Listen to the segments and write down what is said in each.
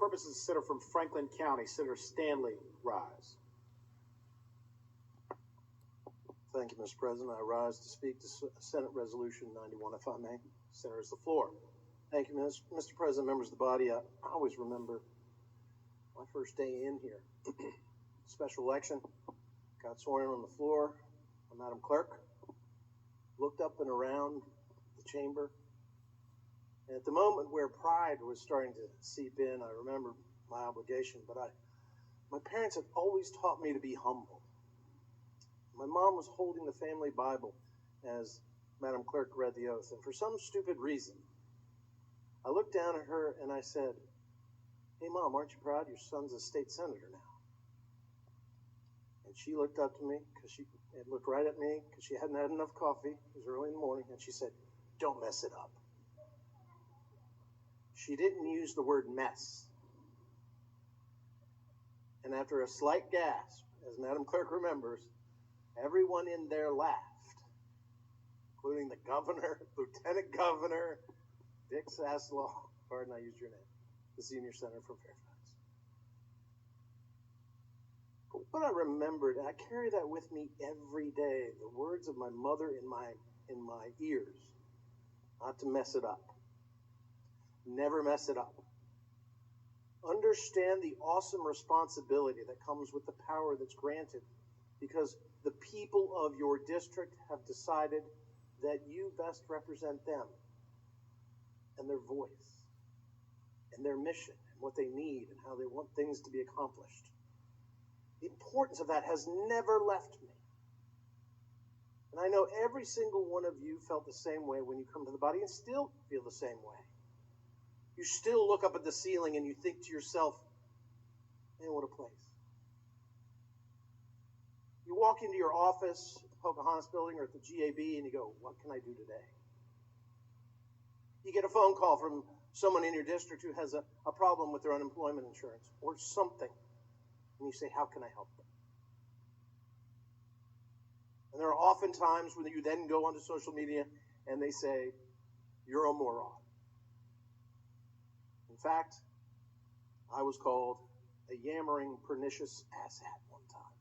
purposes of the senator from Franklin County, Senator Stanley, rise? Thank you, Mr. President. I rise to speak to Senate Resolution 91, if I may. Senator, is the floor. Thank you, Mr. President, members of the body. I always remember my first day in here. Special election, got sworn in on the floor by Madam Clerk, looked up and around the chamber, and at the moment where pride was starting to seep in, I remembered my obligation, but my parents have always taught me to be humble. My mom was holding the family Bible as Madam Clerk read the oath, and for some stupid reason, I looked down at her and I said, "Hey, Mom, aren't you proud your son's a state senator now?" And she looked up to me, and looked right at me, because she hadn't had enough coffee. It was early in the morning, and she said, "Don't mess it up." She didn't use the word mess. And after a slight gasp, as Madam Clerk remembers, everyone in there laughed, including the governor, lieutenant governor, Dick Saslaw, pardon I used your name, the senior senator from Fairfax. But what I remembered, and I carry that with me every day, the words of my mother in my ears, not to mess it up. Never mess it up. Understand the awesome responsibility that comes with the power that's granted, because the people of your district have decided that you best represent them and their voice and their mission and what they need and how they want things to be accomplished. The importance of that has never left me. And I know every single one of you felt the same way when you come to the body and still feel the same way. You still look up at the ceiling and you think to yourself, man, what a place. You walk into your office at the Pocahontas building or at the GAB and you go, what can I do today? You get a phone call from someone in your district who has a problem with their unemployment insurance or something. And you say, how can I help them? And there are often times when you then go onto social media and they say, you're a moron. In fact, I was called a yammering, pernicious asshat one time.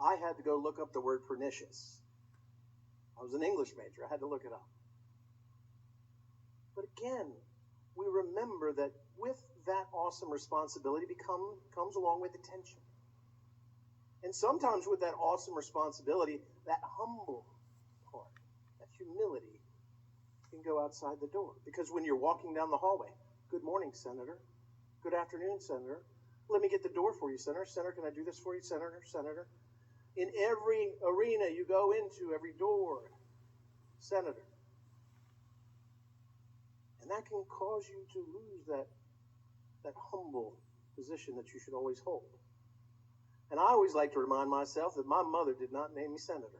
I had to go look up the word pernicious. I was an English major. I had to look it up. But again, we remember that with that awesome responsibility comes along with attention. And sometimes with that awesome responsibility, that humble part, that humility, can go outside the door. Because when you're walking down the hallway, good morning, Senator. Good afternoon, Senator. Let me get the door for you, Senator. Senator, can I do this for you, Senator? Senator. In every arena you go into, every door, Senator. And that can cause you to lose that humble position that you should always hold. And I always like to remind myself that my mother did not name me Senator.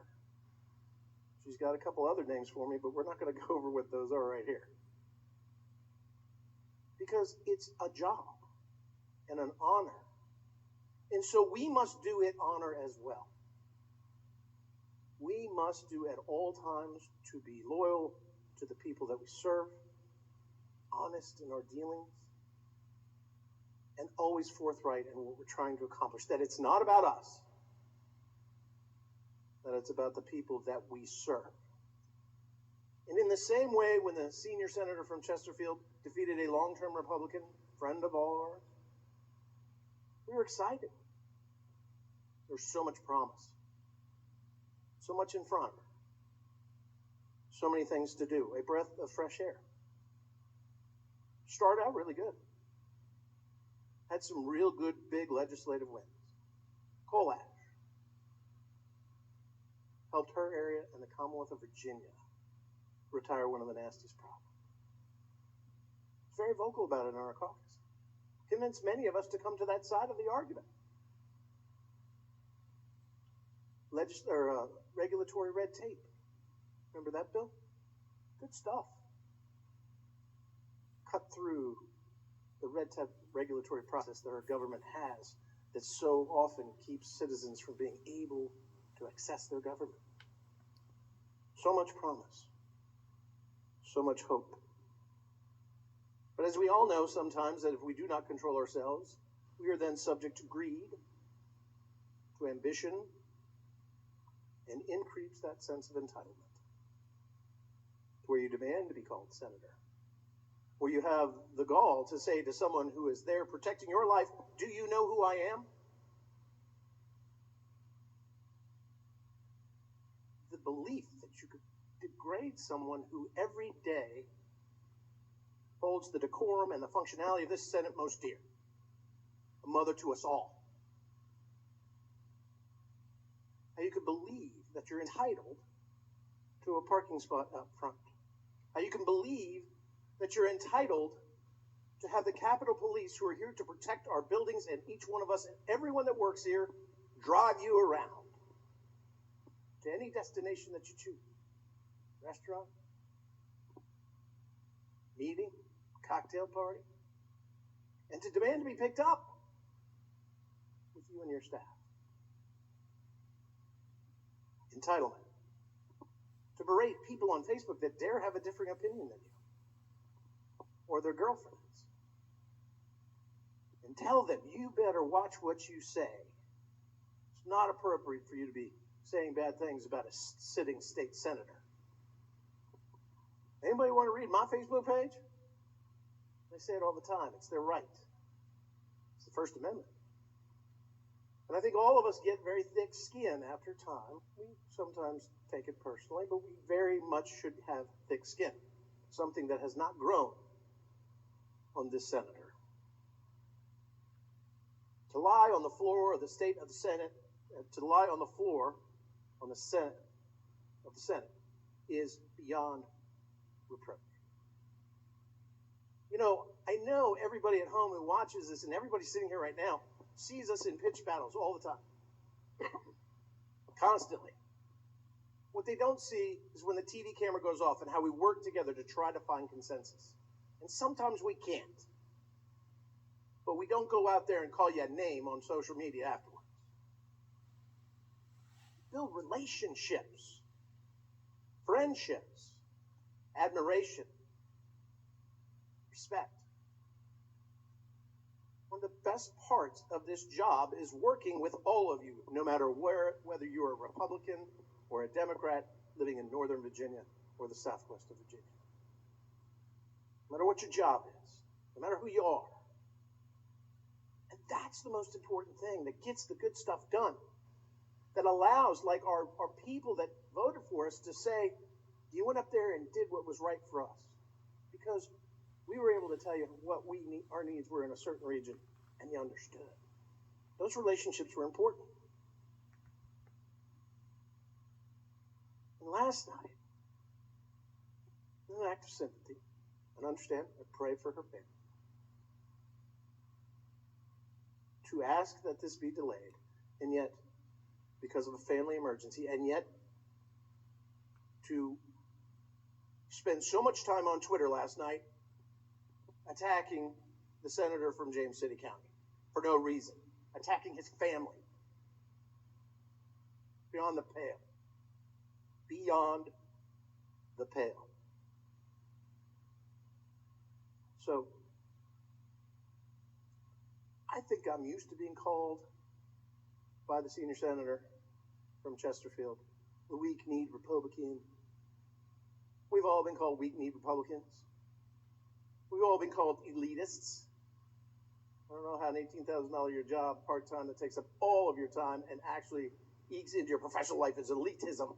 She's got a couple other names for me, but we're not going to go over what those are right here. Because it's a job and an honor. And so we must do it honor as well. We must do at all times to be loyal to the people that we serve, honest in our dealings, and always forthright in what we're trying to accomplish. That it's not about us, that it's about the people that we serve. And in the same way, when the senior senator from Chesterfield defeated a long-term Republican friend of ours, we were excited. There's so much promise, so much in front, so many things to do, a breath of fresh air. Started out really good. Had some real good, big legislative wins. Coal ash helped her area and the Commonwealth of Virginia retire one of the nastiest problems. Very vocal about it in our caucus. Convinced many of us to come to that side of the argument. Regulatory red tape. Remember that bill? Good stuff. Cut through the red tape regulatory process that our government has that so often keeps citizens from being able to access their government. So much promise. So much hope. But As we all know sometimes that if we do not control ourselves, we are then subject to greed, to ambition, and increase that sense of entitlement, where you demand to be called senator, where you have the gall to say to someone who is there protecting your life, do you know who I am? The belief that you could degrade someone who every day holds the decorum and the functionality of this Senate most dear, a mother to us all. How you could believe that you're entitled to a parking spot up front. How you can believe that you're entitled to have the Capitol Police, who are here to protect our buildings and each one of us and everyone that works here, drive you around to any destination that you choose. Restaurant, meeting, cocktail party, and to demand to be picked up with you and your staff. Entitlement. To berate people on Facebook that dare have a different opinion than you, or their girlfriends, and tell them, you better watch what you say. It's not appropriate for you to be saying bad things about a sitting state senator. Anybody want to read my Facebook page? They say it all the time. It's their right. It's the First Amendment. And I think all of us get very thick skin after time. We sometimes take it personally, but we very much should have thick skin. Something that has not grown on this senator. To lie on the floor of the state of the Senate, to lie on the floor on the Senate of the Senate is beyond reproach. You know, I know everybody at home who watches this and everybody sitting here right now sees us in pitched battles all the time. Constantly. What they don't see is when the TV camera goes off and how we work together to try to find consensus. And sometimes we can't. But we don't go out there and call you a name on social media afterwards. Build relationships, friendships, admiration, respect. One of the best parts of this job is working with all of you, no matter whether you're a Republican or a Democrat living in Northern Virginia or the Southwest of Virginia. No matter what your job is, no matter who you are. And that's the most important thing that gets the good stuff done. That allows, like our people that voted for us, to say, you went up there and did what was right for us. Because we were able to tell you what our needs were in a certain region, and you understood. Those relationships were important. And last night, in an act of sympathy, and understand, I pray for her family, to ask that this be delayed, and yet, because of a family emergency, and yet to spend so much time on Twitter last night attacking the senator from James City County for no reason, attacking his family. Beyond the pale. Beyond the pale. So, I think I'm used to being called by the senior senator from Chesterfield, the weak-kneed Republican. We've all been called weak-kneed Republicans. We've all been called elitists. I don't know how an $18,000 a year job, part-time, that takes up all of your time and actually ekes into your professional life is elitism.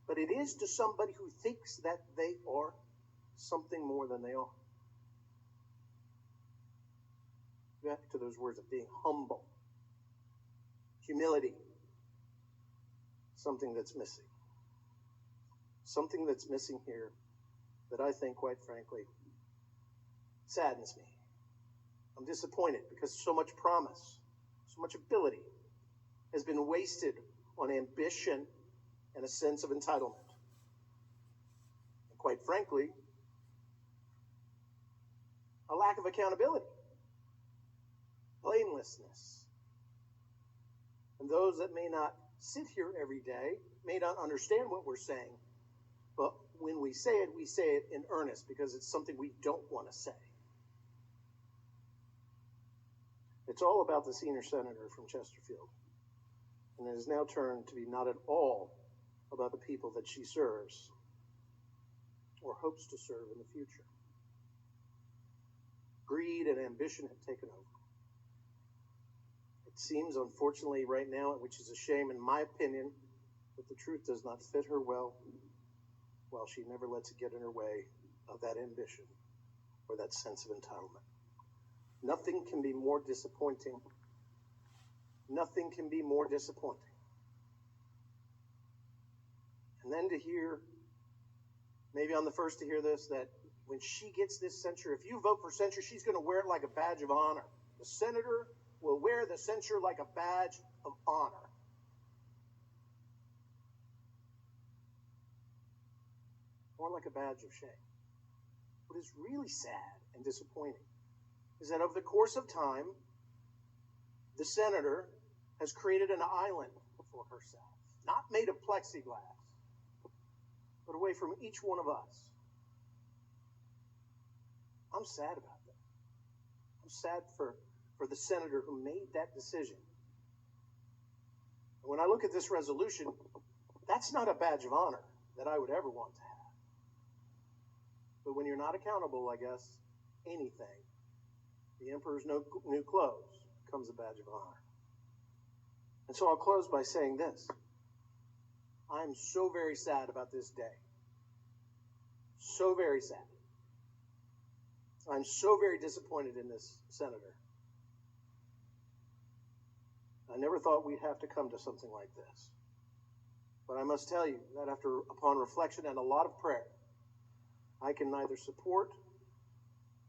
But it is to somebody who thinks that they are something more than they are. Back to those words of being humble. Humility. Something that's missing. Something that's missing here that I think, quite frankly, saddens me. I'm disappointed because so much promise, so much ability has been wasted on ambition and a sense of entitlement. And quite frankly, a lack of accountability, blamelessness. And those that may not sit here every day may not understand what we're saying, but when we say it in earnest because it's something we don't want to say. It's all about the senior senator from Chesterfield, and it has now turned to be not at all about the people that she serves or hopes to serve in the future. Greed and ambition have taken over. It seems, unfortunately, right now, which is a shame in my opinion, that the truth does not fit her well, while she never lets it get in her way of that ambition or that sense of entitlement. Nothing can be more disappointing. Nothing can be more disappointing. And then to hear, maybe I'm the first to hear this, that when she gets this censure, if you vote for censure, she's going to wear it like a badge of honor. The senator will wear the censure like a badge of honor. More like a badge of shame. What is really sad and disappointing is that over the course of time, the senator has created an island for herself, not made of plexiglass, but away from each one of us. I'm sad about that. I'm sad for the senator who made that decision. When I look at this resolution, that's not a badge of honor that I would ever want to have. But when you're not accountable, I guess, anything, the emperor's new clothes becomes a badge of honor. And so I'll close by saying this. I'm so very sad about this day. So very sad. I'm so very disappointed in this senator. I never thought we'd have to come to something like this. But I must tell you that upon reflection and a lot of prayer, I can neither support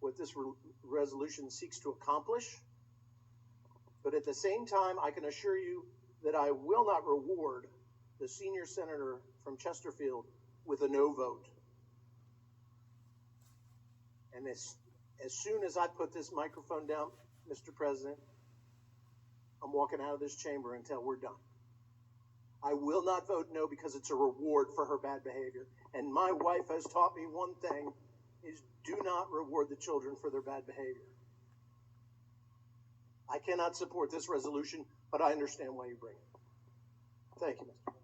what this resolution seeks to accomplish, but at the same time, I can assure you that I will not reward the senior senator from Chesterfield with a no vote. And as soon as I put this microphone down, Mr. President, I'm walking out of this chamber until we're done. I will not vote no because it's a reward for her bad behavior. And my wife has taught me one thing, is do not reward the children for their bad behavior. I cannot support this resolution, but I understand why you bring it. Thank you, Mr. President.